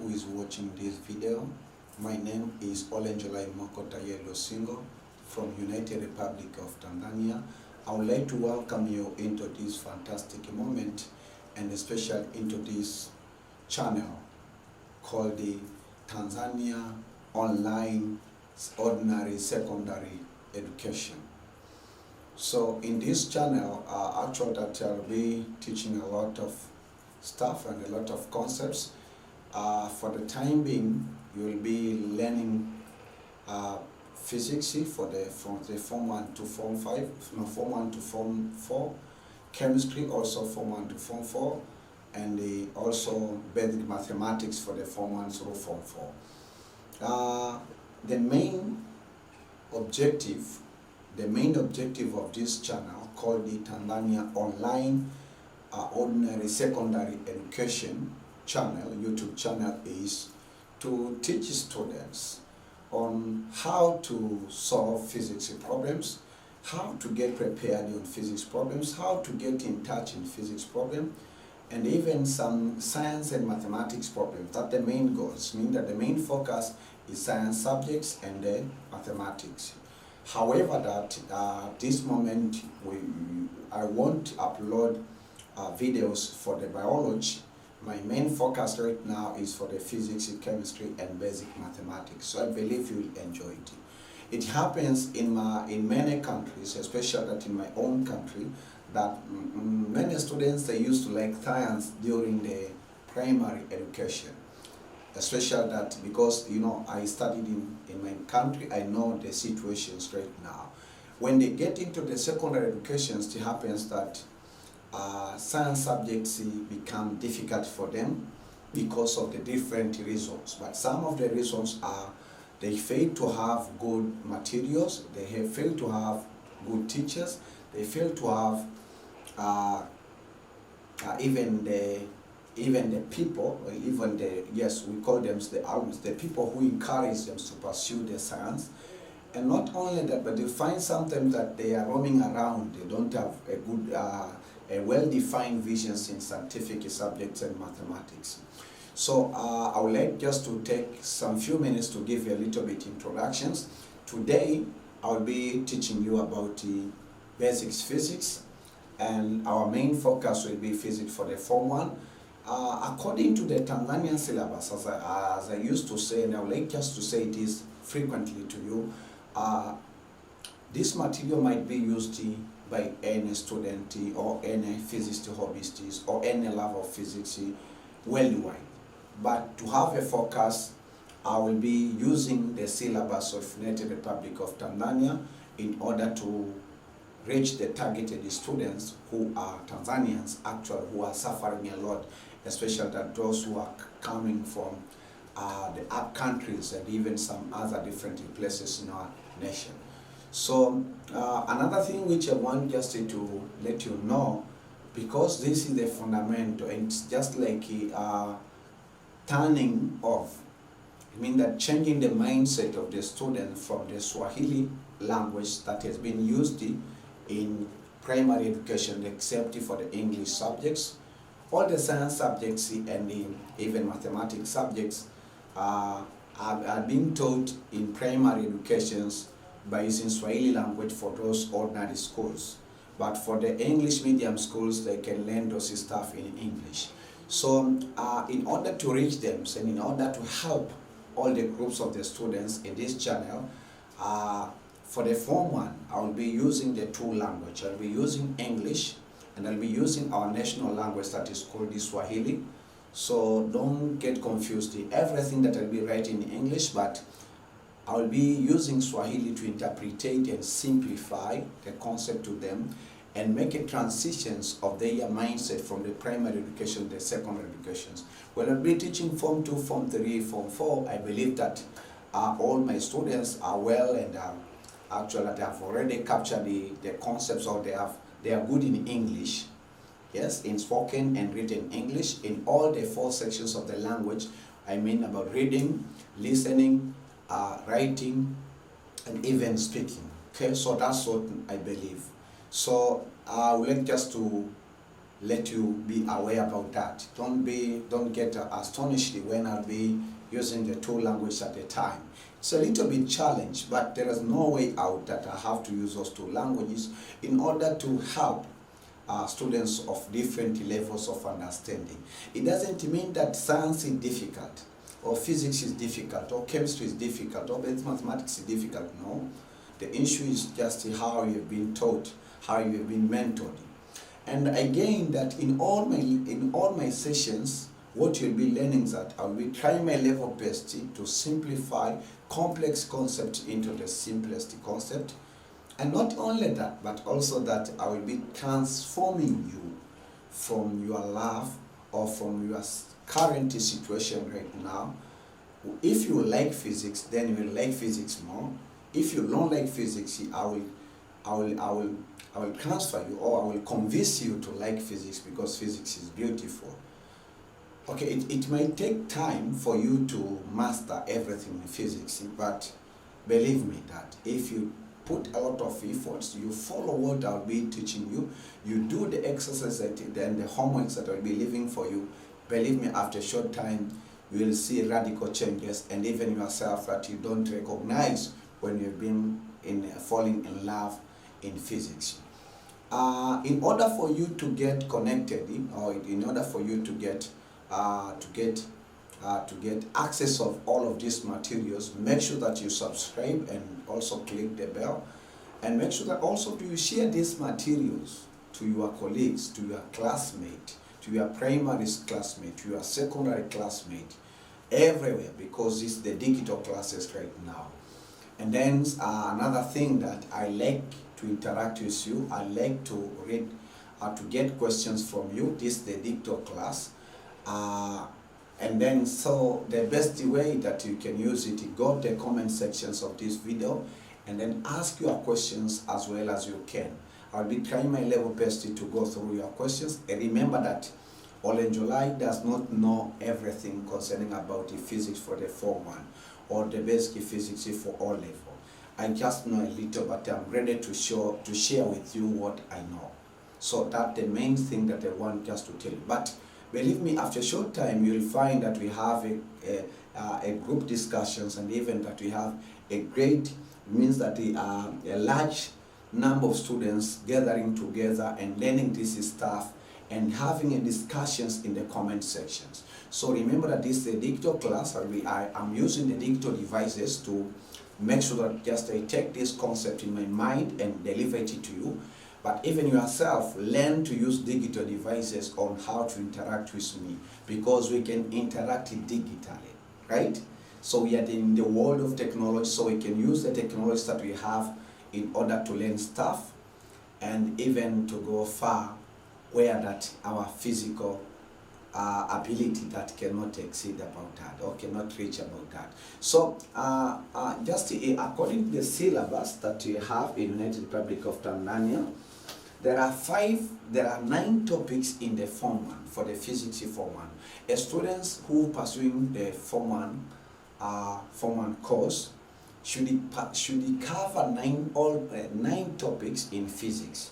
who is watching this video. My name is Olenjolai from United Republic of Tanzania. I would like to welcome you into this fantastic moment and especially into this channel called the Tanzania Online Ordinary Secondary Education. So in this channel, actually that I'll be teaching a lot of stuff and a lot of concepts. For the time being, you will be learning physics from the Form 1 to Form 5, no, Form 1 to Form 4, chemistry also Form 1 to Form 4, and also basic mathematics for the Form 1 through Form 4. The main objective of this channel, called the Tanzania Online Ordinary Secondary Education channel, YouTube channel, is to teach students on how to solve physics problems, how to get prepared on physics problems, how to get in touch in physics problem, and even some science and mathematics problems. That the main goals mean that the main focus is science subjects and mathematics. However, that this moment I won't upload videos for the biology. My main focus right now is for the physics, chemistry, and basic mathematics. So I believe you will enjoy it. It happens in many countries, especially that in my own country, that many students, they used to like science during the primary education. Especially that because, you know, I studied in my country, I know the situations right now. When they get into the secondary education, it happens that science subjects become difficult for them because of the different reasons. But some of the reasons are they fail to have good materials, they have failed to have good teachers, they fail to have even the people, yes, we call them the people who encourage them to pursue the science. And not only that, but they find sometimes that they are roaming around, they don't have a good, a well-defined visions in scientific subjects and mathematics. So I would like just to take some few minutes to give you a little bit introductions. Today, I'll be teaching you about the basics physics, and our main focus will be physics for the Form 1. According to the Tanzanian syllabus, as I used to say, and I would like just to say it is frequently to you, this material might be used by any student or any physicist hobbyist or any lover of physics worldwide. But to have a focus, I will be using the syllabus of United Republic of Tanzania in order to reach the targeted students who are Tanzanians, actually, who are suffering a lot, especially that those who are coming from the up countries and even some other different places in our nation. So another thing which I want just to let you know, because this is the fundamental, and it's just like turning off. I mean that changing the mindset of the student from the Swahili language that has been used in primary education, except for the English subjects. All the science subjects and even mathematics subjects are being taught in primary educations by using Swahili language for those ordinary schools. But for the English medium schools, they can learn those stuff in English. So in order to reach them and in order to help all the groups of the students in this channel, for the Form 1, I will be using the two languages. I'll be using English and I'll be using our national language that is called the Swahili. So don't get confused. Everything that I'll be writing in English, but I'll be using Swahili to interpretate and simplify the concept to them and make a transitions of their mindset from the primary education to the secondary educations. When I'll be teaching Form 2, Form 3, Form 4, I believe that all my students are well and actually they have already captured the concepts, or they are good in English, yes, in spoken and written English, in all the 4 sections of the language. I mean about reading, listening, writing, and even speaking. Okay, so that's what I believe. So I would like just to let you be aware about that. Don't get astonished when I'll be using the two languages at a time. It's a little bit challenge, but there is no way out that I have to use those two languages in order to help students of different levels of understanding. It doesn't mean that science is difficult, or physics is difficult, or chemistry is difficult, or mathematics is difficult. No. The issue is just how you've been taught, how you've been mentored. And again, that in all my sessions, what you'll be learning is that I'll be trying my level best to simplify complex concepts into the simplest concept. And not only that, but also that I will be transforming you from your life or from your current situation right now. If you like physics, then you will like physics more. If you don't like physics, I will transfer you, or I will convince you to like physics because physics is beautiful. Okay, it might take time for you to master everything in physics, but believe me that if you put a lot of efforts, you follow what I'll be teaching you, you do the exercises and the homeworks that I'll be leaving for you, believe me, after a short time, you will see radical changes, and even yourself that you don't recognize when you've been falling in love in physics. In order for you to get connected, or in order for you to get access of all of these materials, make sure that you subscribe and also click the bell, and make sure that also you share these materials to your colleagues, to your classmate, to your primary classmate, to your secondary classmate, everywhere, because it's the digital classes right now. And then another thing that I like to interact with you, I like to read, to get questions from you. This is the digital class. And then, so the best way that you can use it, go to the comment sections of this video and then ask your questions as well as you can. I'll be trying my level best to go through your questions. And remember that Olenjolai does not know everything concerning about the physics for the Form 1 or the basic physics for all level. I just know a little, but I'm ready to share with you what I know. So that's the main thing that I want just to tell you. But believe me, after a short time, you'll find that we have a group discussions, and even that we have a great, means that a large number of students gathering together and learning this stuff and having a discussions in the comment sections. So remember that this is a digital class. I'm using the digital devices to make sure that just I take this concept in my mind and deliver it to you. But even yourself, learn to use digital devices on how to interact with me, because we can interact digitally, right? So we are in the world of technology, so we can use the technology that we have in order to learn stuff, and even to go far where that our physical ability that cannot exceed about that, or cannot reach about that. So just according to the syllabus that we have in United Republic of Tanzania, there are 9 topics in the Form 1, for the physics Form 1. Students who pursuing the Form 1 course should cover 9 topics in physics.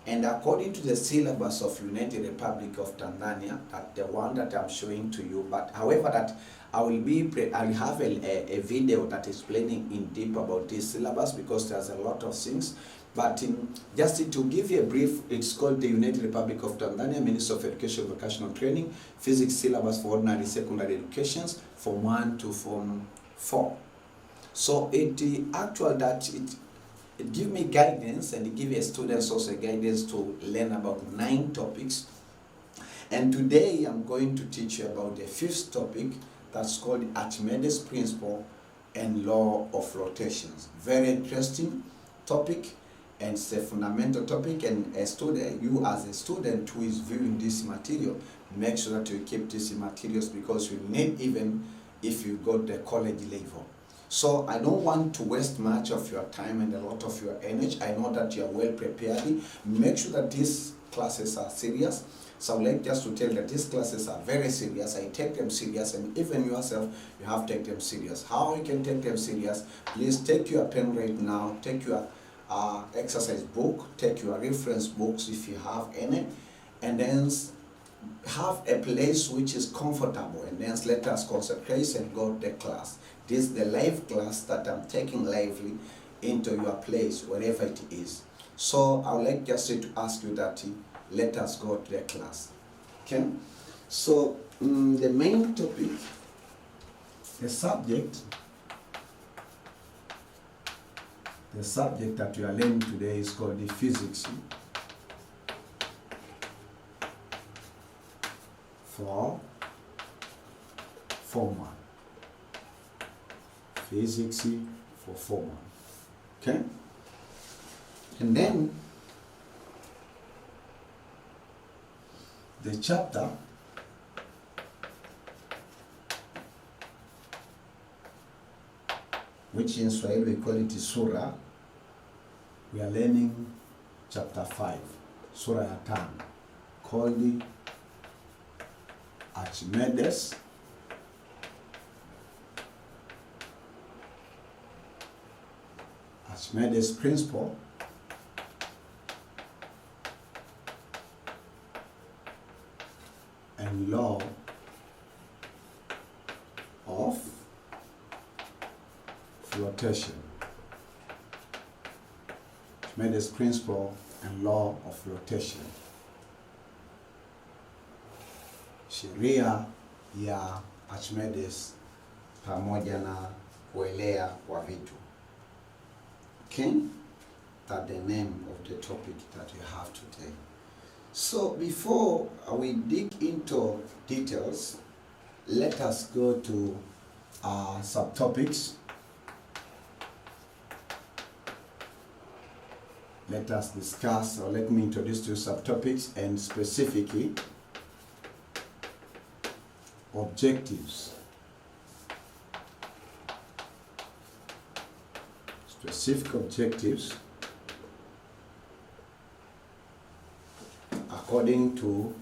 And according to the syllabus of United Republic of Tanzania, that the one that I'm showing to you, but however that I will have a video that is explaining in deep about this syllabus, because there's a lot of things. But just to give you a brief, it's called the United Republic of Tanzania Ministry of Education, Vocational Training, Physics Syllabus for Ordinary Secondary Educations, Form 1 to Form 4. So it give me guidance, and it give your students also guidance to learn about 9 topics. And today I'm going to teach you about the 5th topic, that's called Archimede'S principle and law of rotations. Very interesting topic, and it's a fundamental topic, and you as a student who is viewing this material, make sure that you keep these materials, because you need even if you go to the college level. So I don't want to waste much of your time and a lot of your energy. I know that you are well prepared. Make sure that these classes are serious. So I would like just to tell you that these classes are very serious. I take them serious, and even yourself, you have to take them serious. How you can take them serious? Please take your pen right now, take your exercise book, take your reference books if you have any, and then have a place which is comfortable, and then let us concentrate and go to the class. This is the live class that I'm taking lively into your place, wherever it is. So I would like just to ask you that let us go to the class. Okay? So the main topic, the subject that we are learning today is called the physics for Form 1. Physics for Form 1. Okay? And then the chapter which in Swahili we call it Surah, we are learning chapter 5, Surah ya 5, called Archimede'S principle and law of flotation. Archimede'S principle and law of flotation. Sheria ya Archimede'S pamoja na kuelea kwa vitu. Okay? That's the name of the topic that we have today. So before we dig into details, let us go to subtopics. Let us discuss, or let me introduce two subtopics, and specifically objectives. Specific objectives according to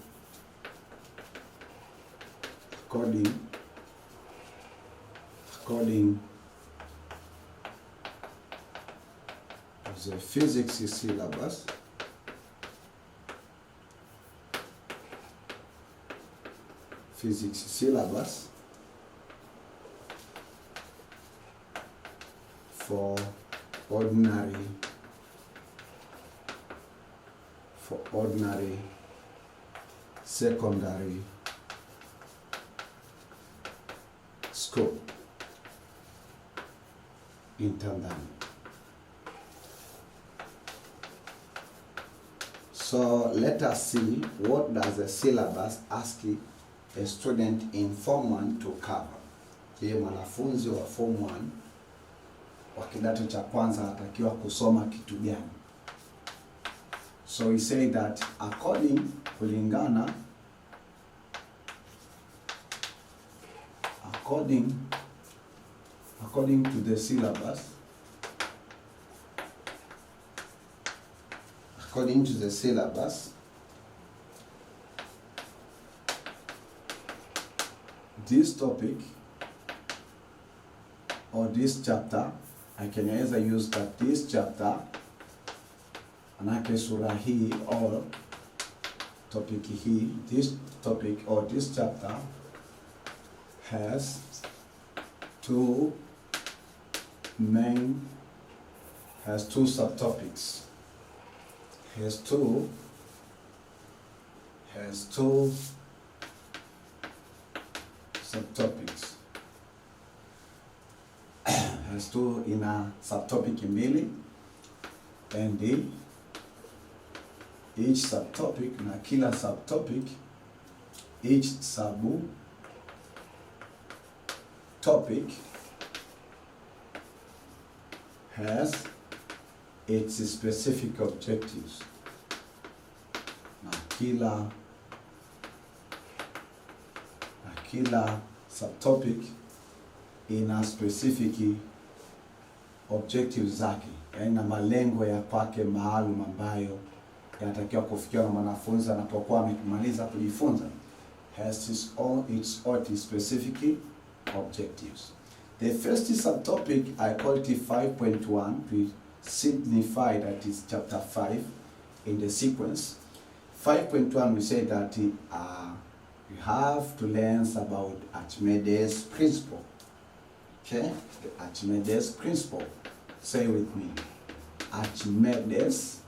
the physics syllabus. Physics syllabus for ordinary secondary school in Tanzania. So let us see what does the syllabus ask a student in Form 1 to cover. Je, mwanafunzi wa Form 1 wa kidato cha kwanza atakiwa kusoma kitu gani? So we say that according to the syllabus, this topic or this chapter, I can either use that this chapter, manake sura hii or topic hii, this topic or this chapter has two subtopics. Has two subtopics. Has two in a subtopic mbili, and each subtopic na kila subtopic, each subtopic has its specific objectives. Na kila subtopic ina specific objectives zake, yaani na malengo ya kwake maalum ambayo yanatakiwa kufikiwa na mwanafunzi anapokuwa amemaliza kujifunza. Has its own specific objectives. The first subtopic I call it 5.1 to signify that it's chapter 5 in the sequence. 5.1 we say that you have to learn about Archimede's principle. Okay, the Archimede's principle. Say with me. Archimede's,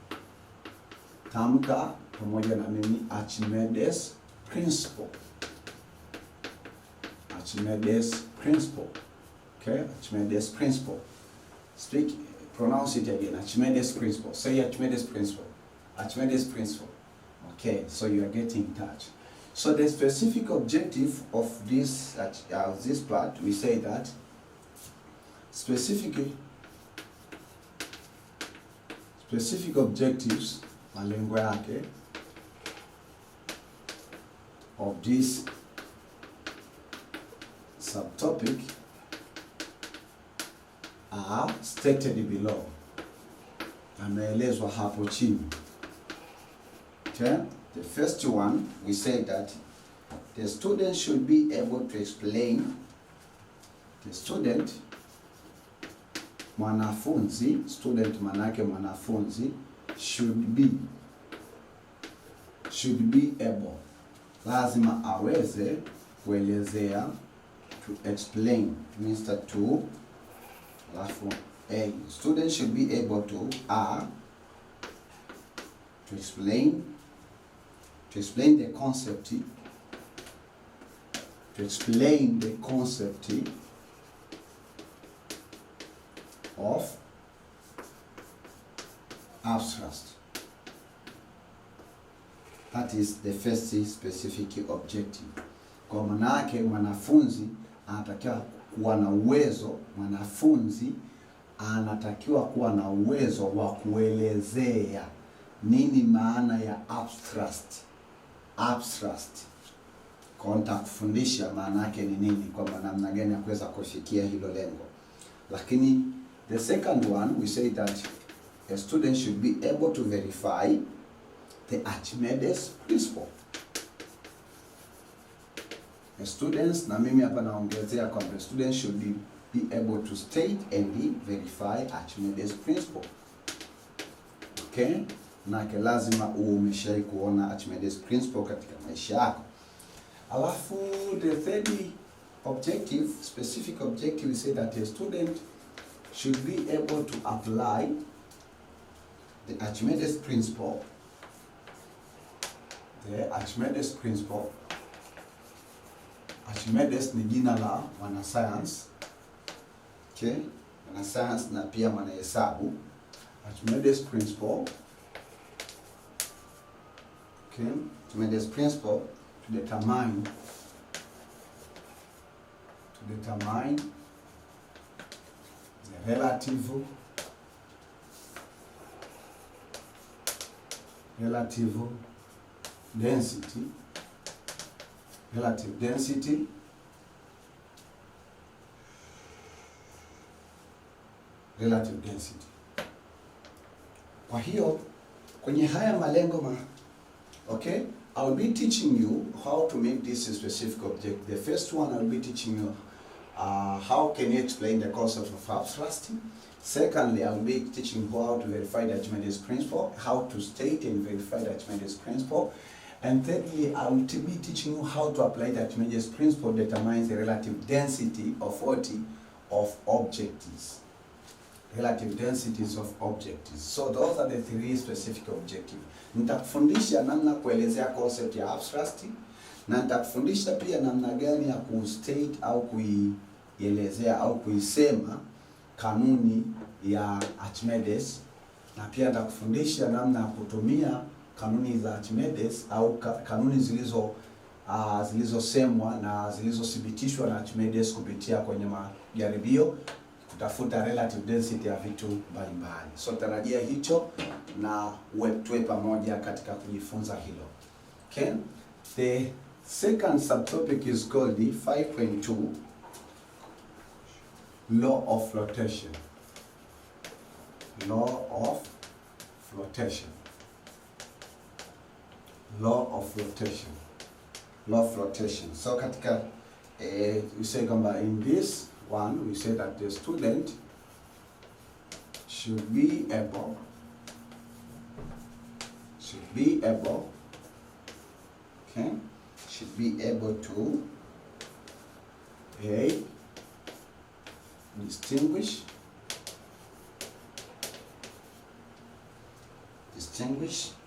tamka pamoja na mimi, Archimede's principle. Archimede's principle. Okay, Archimede's principle. Pronounce it again. Archimede's principle. Say Archimede's principle. Archimede's principle. Okay, so you are getting in touch. So the specific objective of this part, we say that specific objectives, malengo yake, of this subtopic are stated below. Ameelezwa hapo chini. Okay? The first one, we say that the student should be able to explain. The student, mwanafunzi, student manake mwanafunzi, should be able. Lazima aweze kuelezea, to explain, means to, alafu A. Student should be able to explain the concept, of abstract. That is the first specific objective. Kwa manake mwanafunzi anatakiwa kuwa na uwezo, anatakiwa na uwezo wa kuelezea nini maana ya abstract. Kufundisha maana yake ni nini, kwa namna gani ya kuweza kufikia hilo lengo. Lakini the second one, we say that a student should be able to verify the Archimede's principle. The students, na mimi hapa naongezea kwamba students should be able to state and verify Archimede's principle. Okay? Na lazima umeshai kuona Archimede's principle katika maisha yako. Alafu the third objective, specific objective, we say that a student should be able to apply the Archimede's principle. The Archimede's principle. Archimedes ni jina la mwanasayansi. Okay? Mwanasayansi na pia mwanahesabu. Archimede's principle. Okay? Archimede's principle to determine the relative density. Kwa hiyo kwenye haya malengo okay, I will be teaching you how to make this a specific object. The first one, I will be teaching you how can you explain the concept of abstract. Secondly, I will be teaching you how to verify the Archimede's principle, how to state and verify the Archimede's principle. And thirdly, I will be teaching you how to apply the Archimede's principle that determines the relative density of objects. Relative densities of objects. So those are the three specific objectives. Nitakufundisha namna kuelezea concept ya abstract, na nitakufundisha pia namna gani ya kustate au kuielezea au kuisema kanuni ya Archimede's, na pia nitakufundisha namna ya kutumia kanuni za Archimede's au kanuni zilizosemwa na zilizothibitishwa na Archimede's kupitia kwenye majaribio kutafuta relative density ya vitu mbalimbali. So tarajia hicho na tuwe pamoja katika kujifunza hilo. Okay? The second subtopic is called the 5.2 Law of Flotation. Law of flotation. So katika we say kwamba in this one, we say that the student should be able okay, should be able to A, distinguish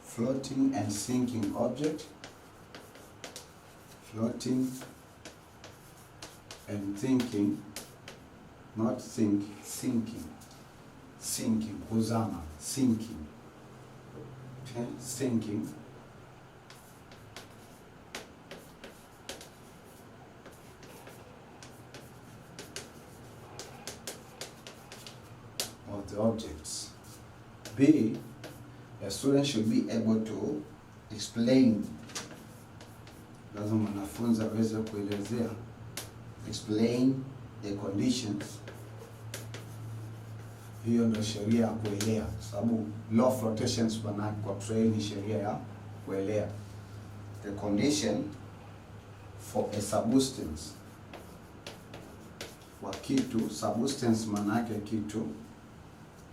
floating and sinking object, floating and thinking, not think, sinking, kuzama, sinking, okay, sinking of the objects. B, a student should be able to explain, lazima mwanafunzi aweze kuelezea, explain the conditions. Hiyo ndio sheria ya kuelea, sababu law of flotations kwa Kiswahili ni sheria ya kuelea. The condition for a substance, kwa kitu, substance maana yake kitu,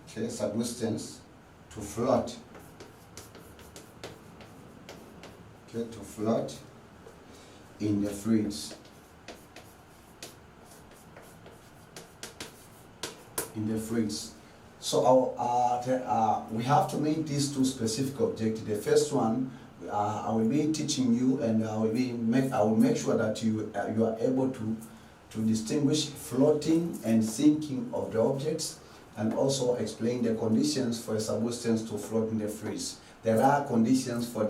okay, substance to float, okay, to float in the fluids, So we have to make these two specific objectives. The first one, I will be teaching you, and I will make sure that you are able to distinguish floating and sinking of the objects, and also explain the conditions for a substance to float in the fluids. There are conditions for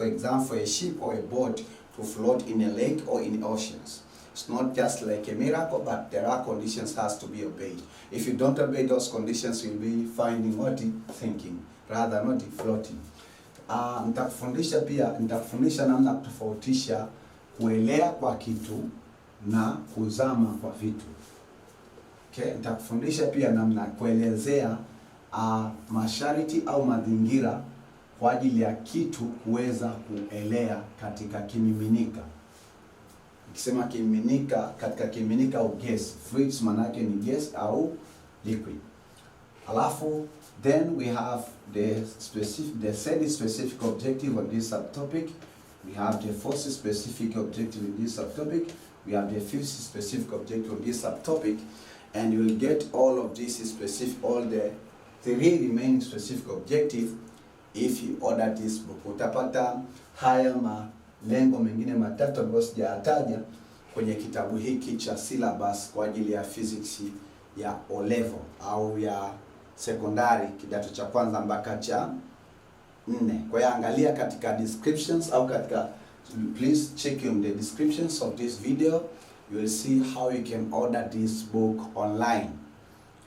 example, a ship or a boat to float in a lake or in oceans. It's not just like a miracle, but there are conditions has to be obeyed. If you don't obey those conditions, you'll be finding what? Thinking, rather not floating. Nitakufundisha namna kutofautisha kuelea kwa kitu na kuzama kwa vitu. Okay, nitakufundisha pia namna kuelezea masharti au mazingira kwa ajili ya kitu kuweza kuelea katika kimiminika. Nikisema kimiminika, katika kimiminika au gas, fluids manake ni gas au liquid. Alafu then we have the third specific objective on this subtopic. We have the fourth specific objective in this subtopic. We have the fifth specific objective on this subtopic, and you will get all of these all the three remaining specific objectives if you order this book. Utapata haya malengo mengine matatu ambayo sijataja kwenye kitabu hiki cha Syllabus kwa ajili ya physics ya O level au ya sekondari kidato cha kwanza mpaka cha 4. Kwa hiyo angalia katika descriptions au katika, please check in the descriptions of this video. You will see how you can order this book online.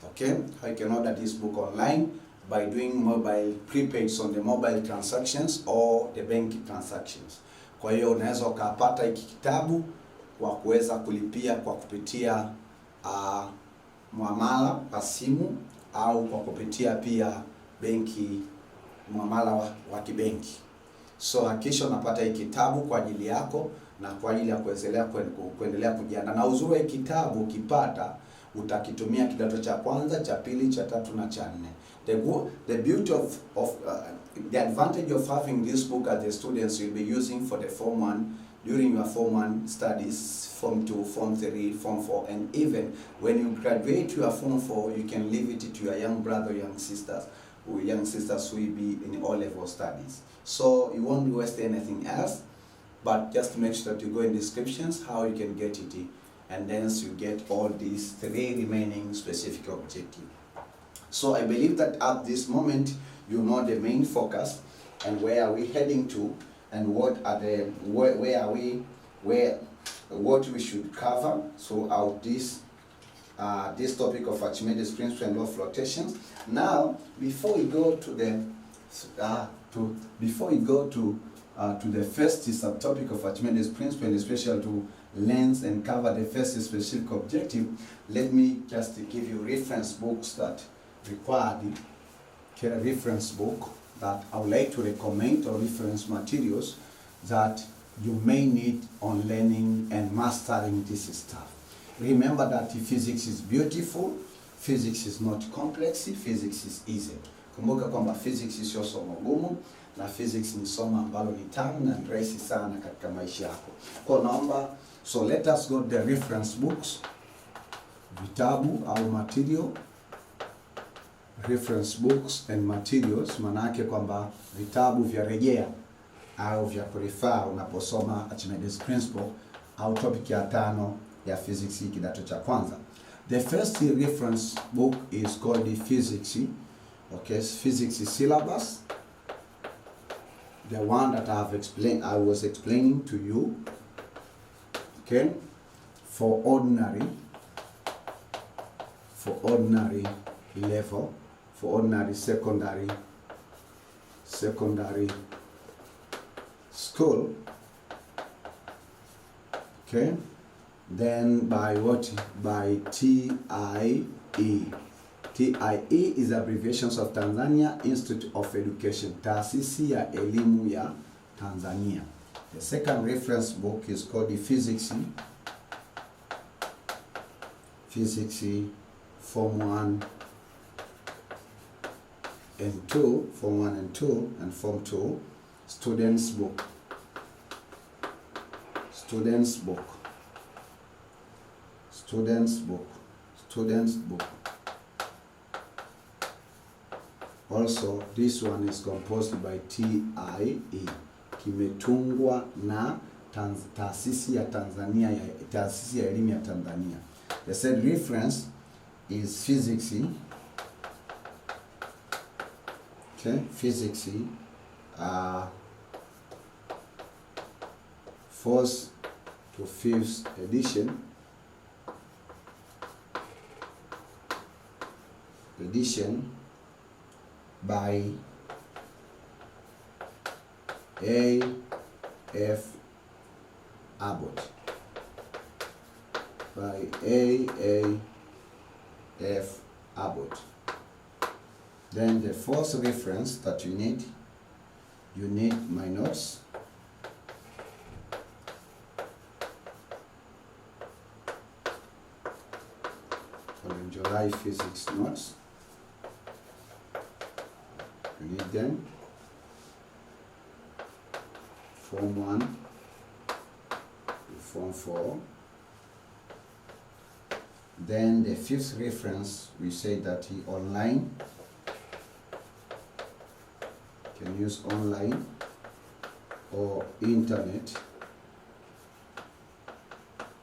Okay, how you can order this book online by doing mobile prepaids on the mobile transactions or the bank transactions. Kwa hiyo unaweza ukapata hiki kitabu kwa kuweza kulipia kwa kupitia muamala wa simu au kwa kupitia pia benki, muamala wa kibenki. So hakikisha unapata hiki kitabu kwa ajili yako na kwa ajili ya kuendelea kujiandaa. Na uzuri wa kitabu ukipata utakitumia kidato cha kwanza, cha pili, cha tatu na cha 4. The beauty the advantage of having this book as the students will be using for the Form 1 during your Form 1 studies, Form 2, Form 3, Form 4, and even when you graduate your Form 4, you can leave it to your young brother, young sisters who will be in O-level studies. So you won't waste anything else, but just make sure that you go in descriptions how you can get it, and then you get all these 3 remaining specific objectives. So I believe that at this moment you know the main focus and where are we heading to, and what we should cover throughout this topic of Archimede'S principle and law of flotations. Now, before we go to the first subtopic of Archimede'S principle, and especially to learn and cover the first specific objective, let me just give you reference books that required, a reference book that I would like to recommend, or reference materials that you may need on learning and mastering this stuff. Remember that physics is beautiful, physics is not complex, physics is easy. Kumbuka kwamba physics sio somo gumu, na physics ni somo ambalo ni tamu na rahisi sana katika maisha yako. Kwa naomba, so let us go the reference books, vitabu au material, reference books and materials, maana yake kwamba vitabu vya rejea au vya kurefer unaposoma Archimede'S principle au topic ya 5 ya physics kidato cha kwanza. The first reference book is called the physics, okay, physics syllabus, the one that I was explaining to you, okay, for ordinary level, for ordinary secondary school, okay. Then by what? By TAYI. TAYI is abbreviations of Tanzania Institute of Education, taasisi ya elimu ya Tanzania. The second reference book is called the Physics Form 1 and 2, Form 1 and 2, and Form 2 Students book. Also, this one is composed by TAYI. Kimetungwa na taasisi ya Tanzania, taasisi ya elimu ya Tanzania. The said reference is physics. Okay, physics 4th to 5th edition. By A.F. Abbott. By A.F. Abbott. Then the fourth reference that you need my notes. Olenjolai physics notes. You need them. Form 1 to Form 4. Then the fifth reference, we say that online. You can use online or internet.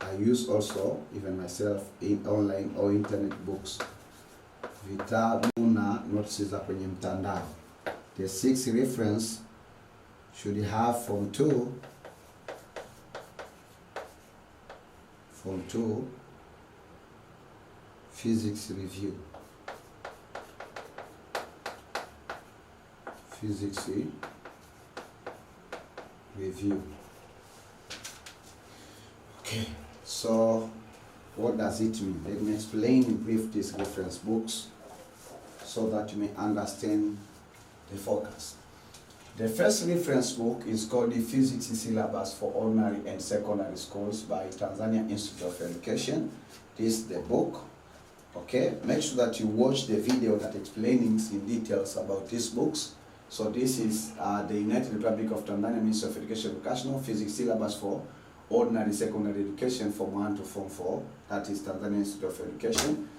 I use also, even myself, in online or internet books. Vitabu na notes za kwenye mtandao. The sixth reference should have Form 2. Form 2 Physics Review. Physics Review. Okay, so what does it mean? Let me explain in brief these reference books so that you may understand the focus. The first reference book is called the Physics Syllabus for Ordinary and Secondary Schools by Tanzania Institute of Education. This is the book. Okay, make sure that you watch the video that explains in details about these books. So this is the United Republic of Tanzania Ministry of Education Educational Physics Syllabus for Ordinary Secondary Education Form 1 to Form 4. That is Tanzania Institute of Education.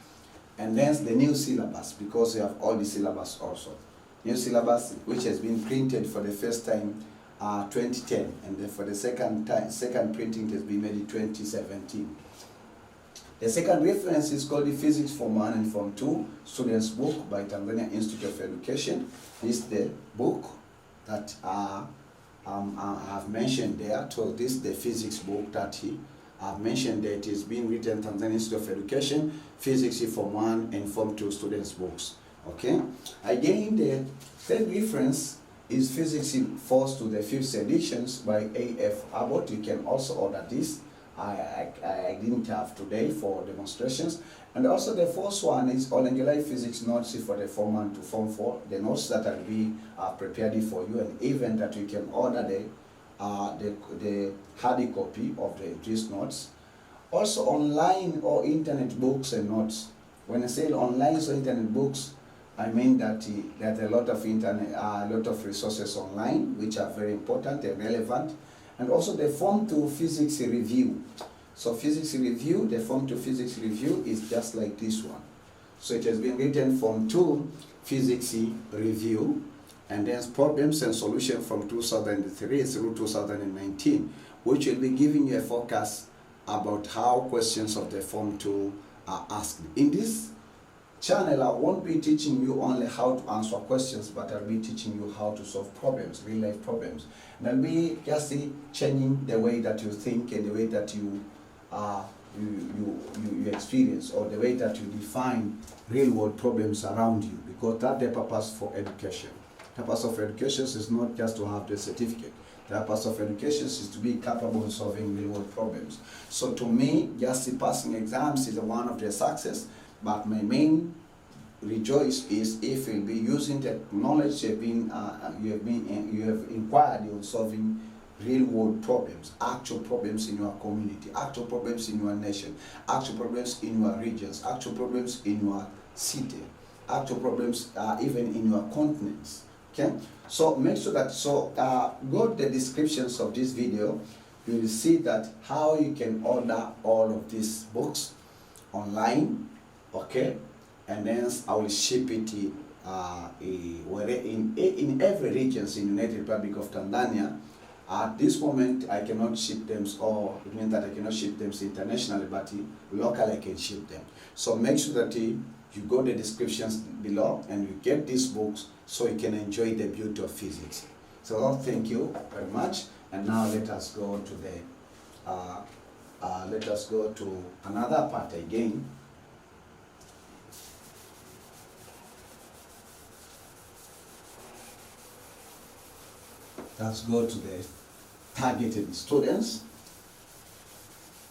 And then the new syllabus, because you have all the syllabus also. New syllabus which has been printed for the first time 2010, and then for the second printing it has been made in 2017. The second reference is called the Physics Form 1 and Form 2 Students Book by Tanzania Institute of Education. This is the book that I have mentioned there. So this is the physics book that I've mentioned that is being written Tanzania Institute of Education, Physics Form 1 and Form 2 Students Books. Okay. Again, the third reference is Physics 4th to the 5th editions by A.F. Abbott. You can also order this. I didn't have today for demonstrations. And also the fourth one is Olenjolai Physics Notes for the Form 1 to Form 4. The notes that will be prepared for you, and even that you can order the hard copy of these notes. Also online or internet books and notes. When I say online or internet books, I mean that there's a lot of internet, a lot of resources online which are very important and relevant, and also the Form 2 Physics Review. So Physics Review, the Form 2 Physics Review is just like this one. So it has been written Form 2 Physics Review, and there's problems and solutions from 2003 through 2019, which will be giving you a focus about how questions of the Form 2 are asked. In this channel, I won't be teaching you only how to answer questions, but I'll be teaching you how to solve problems, real life problems. And I'll be just changing the way that you think and the way that you experience, or the way that you define real world problems around you, because that's the purpose for education. The purpose of education is not just to have the certificate. The purpose of education is to be capable of solving real world problems. So to me, just passing exams is one of the success, but my main rejoice is if you'll be using the knowledge you have inquired on solving real world problems, actual problems in your community, actual problems in your nation, actual problems in your regions, actual problems in your city, actual problems even in your continents. Okay, so make sure that, go to the descriptions of this video. You will see that how you can order all of these books online, okay, and then I will ship it in every region in the United Republic of Tanzania. At this moment, I cannot ship them, or it means that I cannot ship them internationally, but locally I can ship them. So make sure that you go to the descriptions below and you get these books so you can enjoy the beauty of physics. So thank you very much. And now let us go to another part again. Let's go to the targeted students.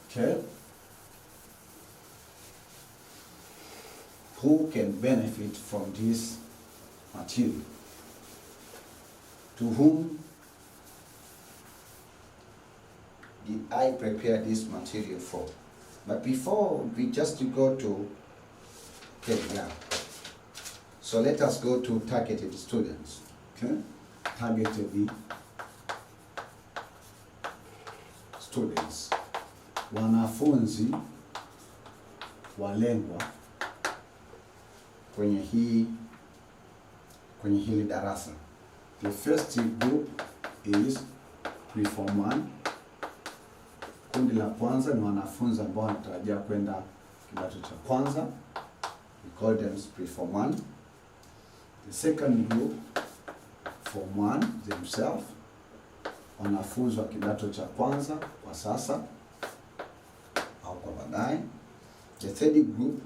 Okay. Who can benefit from this material? To whom did I prepare this material for? But before we just go to, so let us go to targeted students. Okay, targeted students, wanafunzi walengwa kwenye hili darasa. The first group is Pre-Form 1. Kundi la kwanza ni wanafunzi ambao wanatarajia kwenda kidato cha kwanza. We call them Pre-Form 1. The second group, Form 1 themselves, wanafunzi wa kidato cha kwanza kwa sasa au kwa baadaye. The third group,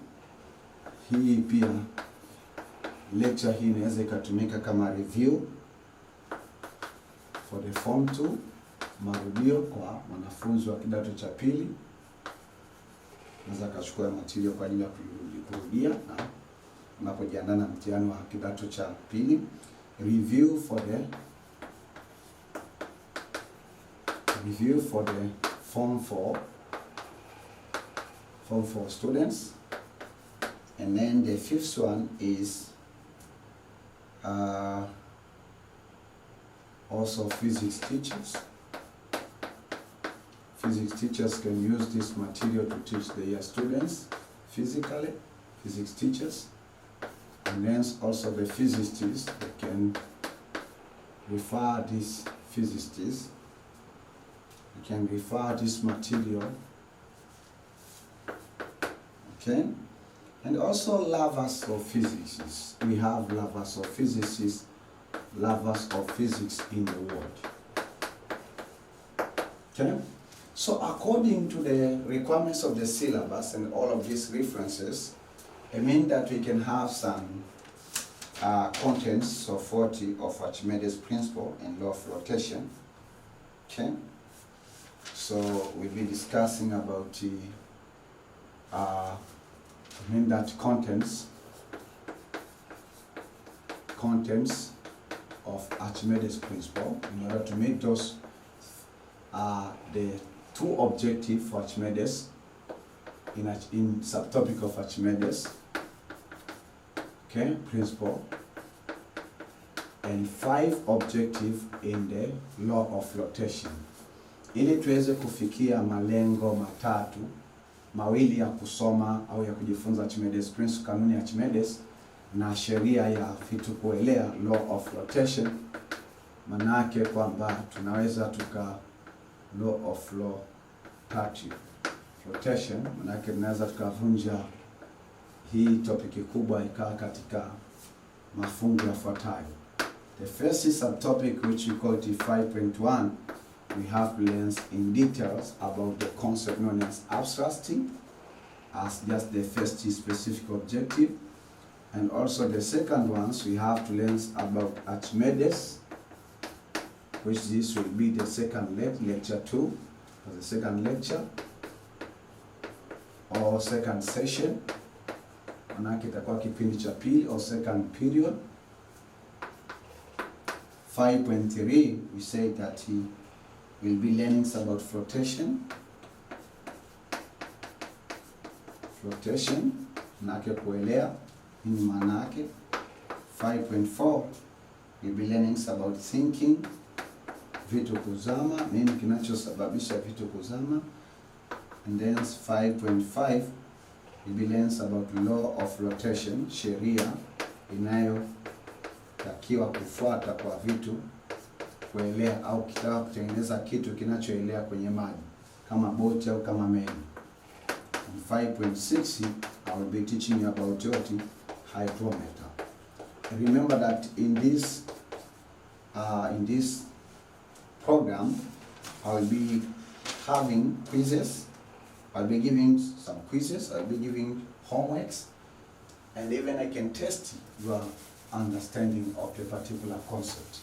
hii pia lecture hii inaweza ikatumika kama review for the Form 2, marudio kwa wanafunzi wa kidato cha pili. Naweza kachukua material kwa ajili ya kurudia na unapojiandaa na mtihani wa kidato cha pili. Review for the Form 4 students. And then the fifth one is also physics teachers. Physics teachers can use this material to teach their students physically, physics teachers. And then also the physicists, they can refer this physicists. You can refer this material. Okay? And also lovers of physics. We have lovers of physicists, lovers of physics in the world. Okay? So according to the requirements of the syllabus and all of these references, I mean that we can have some contents of 40 of Archimede'S principle and law of flotation. Okay? So we'll be discussing about contents of Archimede'S principle, in order to make those the two objectives for Archimede'S in subtopic of Archimede'S. okay, principle, and 5 objective in the law of flotation. Ili tuweze kufikia malengo matatu, mawili ya kusoma au ya kujifunza Archimede'S principle, kanuni ya Archimede'S, na sheria ya vitu kuelea, law of flotation. Manake kwamba tunaweza law of flotation, manake tunaweza tukavunja hii topic kubwa ikawa katika mafungu yafuatayo. The first subtopic, which we call it 5.1, we have learned in details about the concept known as abstracting, as just the first specific objective. And also the second ones, we have to learn about Archimede'S, which this will be the second lecture 2, or the second lecture, or second session. Manake itakuwa kipindi cha pili, or second period. 5.3, we say that he will be learning about flotation. Flotation, manake kuelea, ni manake. 5.4, we'll be learning about thinking, vitu kuzama, nini kinachosababisha vitu kuzama. And then 5.5, we'll be learning about law of flotation, sheria inayotakiwa kufuata kwa vitu kuelea, au kitaka kutengeneza kitu kinachoelea kwenye maji kama boti au kama meli. And 5.6, I will be teaching you about hydrometer. Remember that in this program, I will be having quizzes. I'll be giving some quizzes, I'll be giving homeworks, and even I can test your understanding of the particular concept.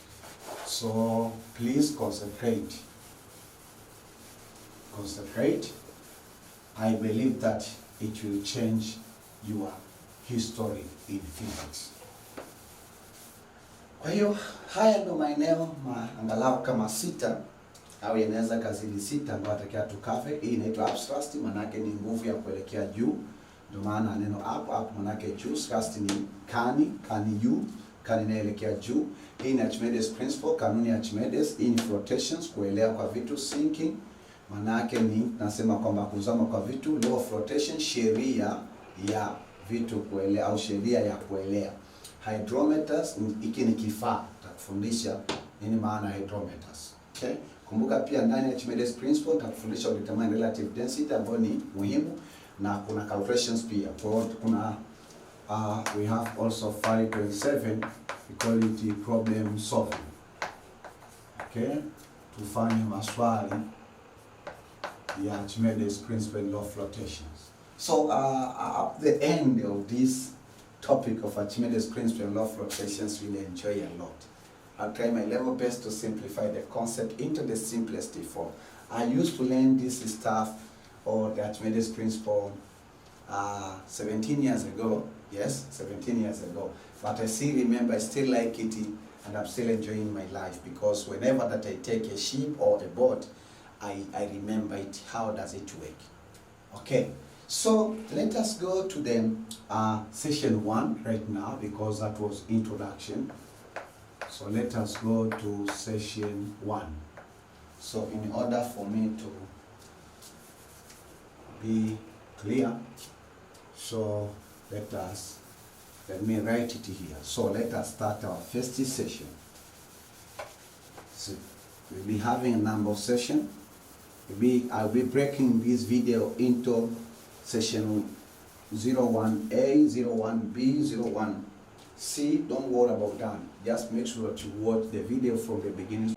So please concentrate. Concentrate. I believe that it will change your history in physics. Kwa hiyo haya ndo maeneo angalau kama 6 au yanaweza kazidi 6 ambayo atakia tukave. Hii inaitwa abstract, manake ni nguvu ya kuelekea juu. Ndio maana neno up manake juu, thrust ni kani juu, kani inaelekea juu. Hii ni Archimede'S principle, kanuni ya Archimede'S. Hii ni flotations, kuelea kwa vitu. Sinking manake ni nasema kwamba kuzama kwa vitu. Law of flotation, sheria ya vitu kuelea au sheria ya kuelea. Hydrometers, hiki ni kifaa takufundisha nini maana hydrometers. Okay? Kumbuka pia ndani ya Archimede'S principle takufundisha determine relative density ambayo ni muhimu, na kuna calculations pia. Kwa hiyo kuna we have also 5.7, we call it problem solving. Okay? Tufanye maswali ya Archimede'S principle law of flotations. So at the end of this topic of Archimede'S principle and law of flotations, we'll enjoy a lot. I'll try my level best to simplify the concept into the simplest form. I used to learn this stuff, or the Archimede'S principle, 17 years ago. Yes, 17 years ago. But I still remember, I still like it, and I'm still enjoying my life, because whenever that I take a ship or a boat, I remember it. How does it work? Okay. So let us go to the session 1 right now, because that was introduction. So let us go to session 1. So in order for me to be clear, so let me write it here. So let us start our first session. So we'll be having a number of sessions. I'll be breaking this video into session 01A, 01B, 01C. Don't worry about that. Just make sure that you watch the video from the beginning.